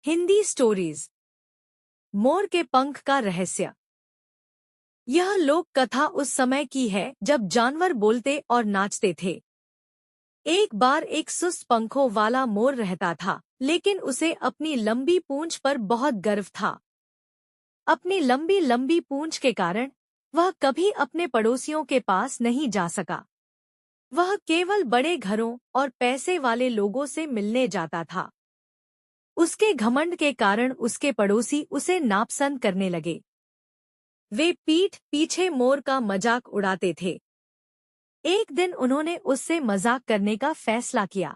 Hindi stories. मोर के पंख का रहस्य। यह लोक कथा उस समय की है जब जानवर बोलते और नाचते थे। एक बार एक सुस्त पंखों वाला मोर रहता था, लेकिन उसे अपनी लंबी पूंछ पर बहुत गर्व था। अपनी लंबी लंबी पूंछ के कारण वह कभी अपने पड़ोसियों के पास नहीं जा सका। वह केवल बड़े घरों और पैसे वाले लोगों से मिलने जाता था। उसके घमंड के कारण उसके पड़ोसी उसे नापसंद करने लगे। वे पीठ पीछे मोर का मजाक उड़ाते थे। एक दिन उन्होंने उससे मजाक करने का फैसला किया।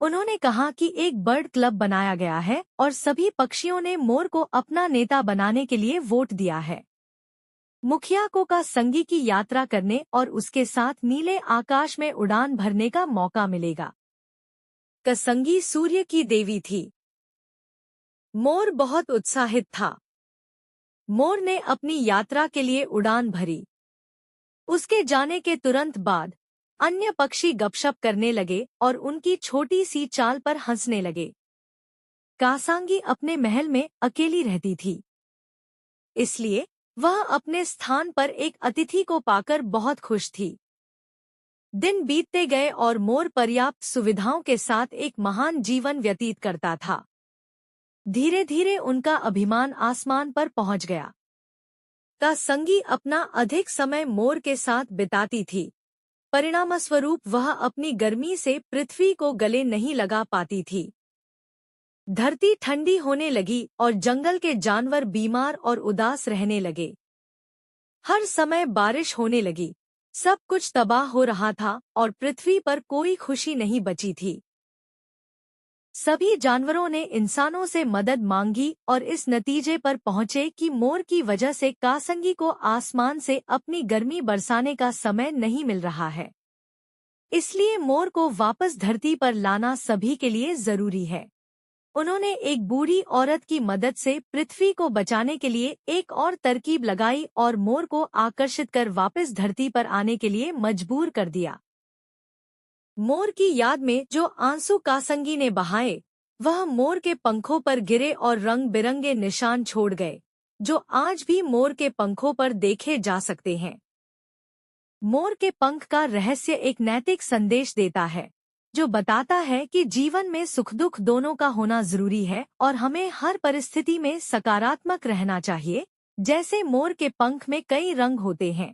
उन्होंने कहा कि एक बर्ड क्लब बनाया गया है और सभी पक्षियों ने मोर को अपना नेता बनाने के लिए वोट दिया है। मुखिया को कासंगी की यात्रा करने और उसके साथ नीले आकाश में उड़ान भरने का मौका मिलेगा। कासंगी सूर्य की देवी थी। मोर बहुत उत्साहित था। मोर ने अपनी यात्रा के लिए उड़ान भरी। उसके जाने के तुरंत बाद अन्य पक्षी गपशप करने लगे और उनकी छोटी सी चाल पर हंसने लगे। कासांगी अपने महल में अकेली रहती थी, इसलिए वह अपने स्थान पर एक अतिथि को पाकर बहुत खुश थी। दिन बीतते गए और मोर पर्याप्त सुविधाओं के साथ एक महान जीवन व्यतीत करता था। धीरे धीरे उनका अभिमान आसमान पर पहुंच गया। कासंगी अपना अधिक समय मोर के साथ बिताती थी। परिणामस्वरूप वह अपनी गर्मी से पृथ्वी को गले नहीं लगा पाती थी। धरती ठंडी होने लगी और जंगल के जानवर बीमार और उदास रहने लगे। हर समय बारिश होने लगी। सब कुछ तबाह हो रहा था और पृथ्वी पर कोई खुशी नहीं बची थी। सभी जानवरों ने इंसानों से मदद मांगी और इस नतीजे पर पहुंचे कि मोर की वजह से कासंगी को आसमान से अपनी गर्मी बरसाने का समय नहीं मिल रहा है। इसलिए मोर को वापस धरती पर लाना सभी के लिए जरूरी है। उन्होंने एक बूढ़ी औरत की मदद से पृथ्वी को बचाने के लिए एक और तरकीब लगाई और मोर को आकर्षित कर वापस धरती पर आने के लिए मजबूर कर दिया। मोर की याद में जो आंसू कासंगी ने बहाए, वह मोर के पंखों पर गिरे और रंग बिरंगे निशान छोड़ गए, जो आज भी मोर के पंखों पर देखे जा सकते हैं। मोर के पंख का रहस्य एक नैतिक संदेश देता है, जो बताता है कि जीवन में सुख दुख दोनों का होना जरूरी है और हमें हर परिस्थिति में सकारात्मक रहना चाहिए। जैसे मोर के पंख में कई रंग होते हैं,